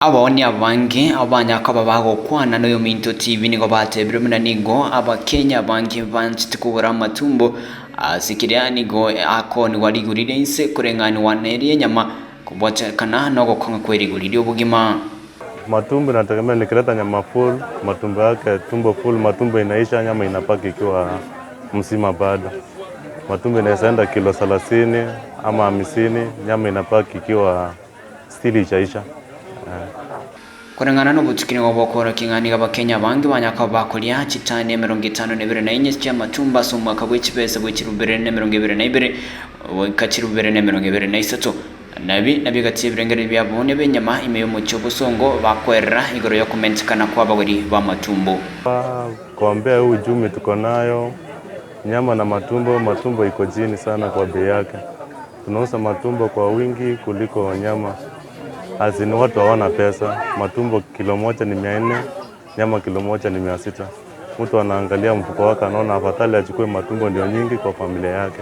Aboni abange abanyakaba bagokwana n'oyo Minto TV nigo batebire muna nigo abakenya abange banchite kubura amatumbo asikiria nigo akoni warigurire inse kurengani wanerie nyama kubwatakana no gokonga kwerigurire ubugima. Matumbo inategemea nikileta nyama full, matumbo yake tumbo full, matumbo inaisha, nyama inapaki ikiwa mzima bado. Matumbo inaenda kilo 30 ama 50, nyama inapaki ikiwa still ishaisha. Kurengana n'obutukire bw'okora kingani abakenya bange banyakaba bakolia chitani 54 kya matumba so mwaka w'ekipesa bw'ekirubere 2022 w'ekirubere 2023 nabi gati birengere byabone benyama imeyo mu cyobusongo bakwerera igoro yo kumentikana kwa bagori ba matumbo. Kuambia ujumi tuko nayo nyama na matumbo iko chini sana kwa bei yake. Tunauza matumbo kwa wingi kuliko nyama. Azini watu hawana pesa, matumbo kilo moja ni 400, nyama kilo moja ni 600. Mtu anaangalia mfuko wake anaona afadhali achukue matumbo ndio nyingi kwa familia yake.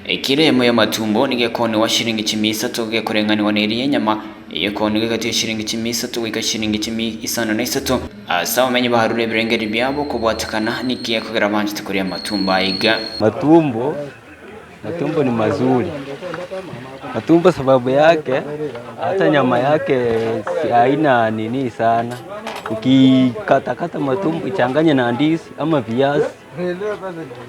Ekiremo ya matumbo nigekoni wa shilingi 300 gekorengani waneriye nyama yekoni gati shilingi 300 wika shilingi 53 asa umenye baharure birengeri byabo kubwatakana nikiye kugera banje tukuriya matumbo aiga. Matumbo ni mazuri. Matumbo sababu yake hata nyama yake haina nini sana. Ukikata matumbo changanya na ndizi ama viazi,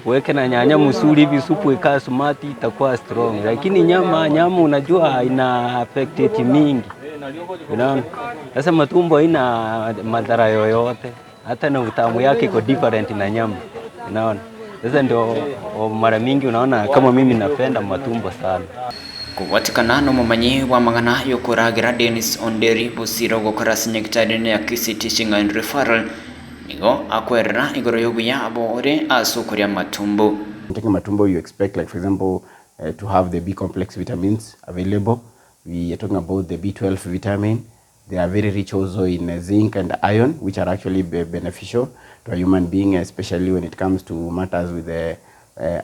weke na nyanya msuri hivi supu ikae sumati itakuwa strong. Lakini nyama unajua ina affect mingi. Unaona? Sasa matumbo haina madhara yoyote. Hata na utamu yake iko different na nyama. Unaona? Sasa ndio mara mingi unaona kama mimi napenda matumbo sana. Kuwatikana no mumanyi wa magana yokuragira Dennis Onderi busiro gukora sinyekitari ya KC Teaching and Referral nigo akwerera igoro yobuya abore asukuria matumbo. Taking matumbo, you expect, like for example, to have the B complex vitamins available. We are talking about the B12 vitamin. They are very rich also in zinc and iron, which are actually beneficial to a human being, especially when it comes to matters with the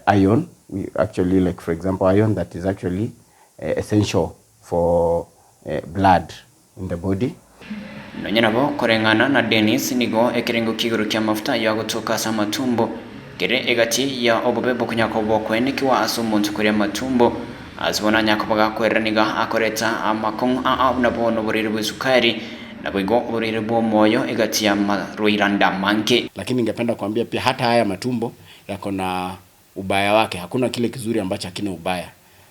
iron. We actually, like for example, iron that is actually essential for blood in the body. Nonyerabo korengana na Dennis nigo ekirengo kiguru kya mafuta ya gutoka sa matumbo kere egati ya obobebo kunyakobo kweneki wa asumuntu kuri matumbo azibona nyakobaga kweraniga akoreta amakon nabono burire bw'isukari nabwo burire bwo moyo egati ya Rwiranda manke. Lakini ningependa kuambia pia hata haya matumbo yako na ubaya wake. Hakuna kile kizuri ambacho hakina ubaya.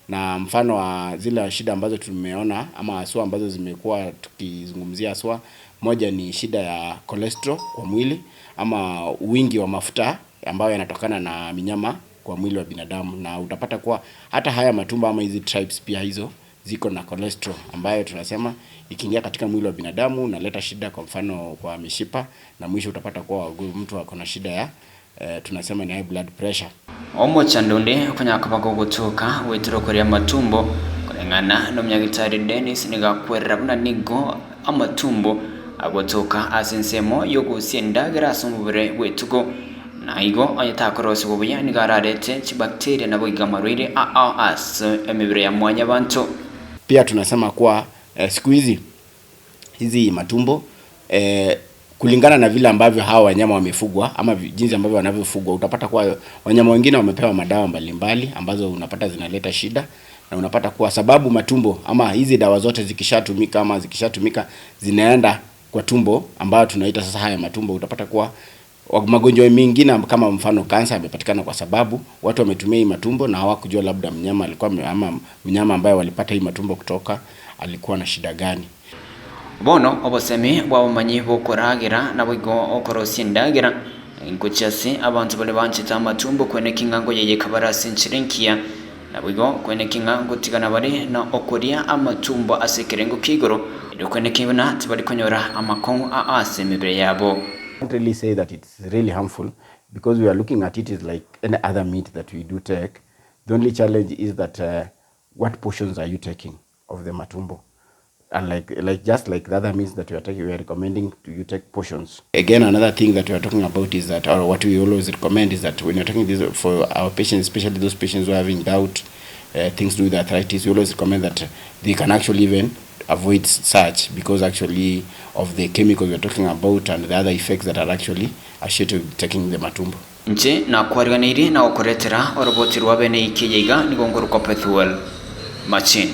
Na mfano wa zile shida ambazo tumeona ama aswa ambazo zimekuwa tukizungumzia aswa, moja ni shida ya cholesterol kwa mwili ama wingi wa mafuta ambayo yanatokana na minyama kwa mwili wa binadamu. Na utapata kuwa hata haya matumbo ama hizi tribes pia hizo ziko na cholesterol ambayo tunasema ikiingia katika mwili wa binadamu naleta shida kwa mfano kwa mishipa, na mwisho utapata kuwa mtu ako na shida ya tunasema ni high blood pressure. Omo chandonde kunyakabago gutuka wetiro kuri matumbo kurengana no myagitari Dennis nigakwerera buna nigo amatumbo agotoka asensemo yo gusiendagira asumubure wetugo naigo ayatakorosi bubuya nigararete chibakteria nabo igamarwire as emibire ya mwanya bantu. Pia tunasema kuwa siku hizi matumbo kulingana na vile ambavyo hawa wanyama wamefugwa ama jinsi ambavyo wanavyofugwa, utapata kuwa wanyama wengine wamepewa madawa mbalimbali ambazo unapata zinaleta shida, na unapata kuwa sababu matumbo ama hizi dawa zote zikishatumika zinaenda kwa tumbo ambayo tunaita sasa haya matumbo. Utapata kuwa magonjwa mengine kama mfano kansa yamepatikana kwa sababu watu wametumia hii matumbo na hawakujua labda mnyama alikuwa ama mnyama ambaye walipata hii matumbo kutoka alikuwa na shida gani. Bono obosemi bwabamanyi bokuragira nabwo okorosi ndagira inkuchasi abantu bale banchita matumbo kwenekinga ngo yeye kabarasi nchirenkia nabwo kwenekinga ngo tigana bale na okoria amatumbo asekerengo kigoro kwenekibona tibali konyora amakon asemebere yabo. I can't really say that it's really harmful because we are looking at it as like any other meat that we do take. The only challenge is that what portions are you taking of the matumbo? And like just like the other meats that we are taking, we are recommending you take portions. Again, another thing that we are talking about is that, or what we always recommend is that when you're taking this for our patients, especially those patients who are having gout, things to do with arthritis, we always recommend that they can actually even avoid such, because actually of the chemicals we're talking about and the other effects that are actually associated with taking the matumbo. Nje na kwariganiri na ukuretera oroboti rwa bene ikiyega nigongoruka Pethuel Machine.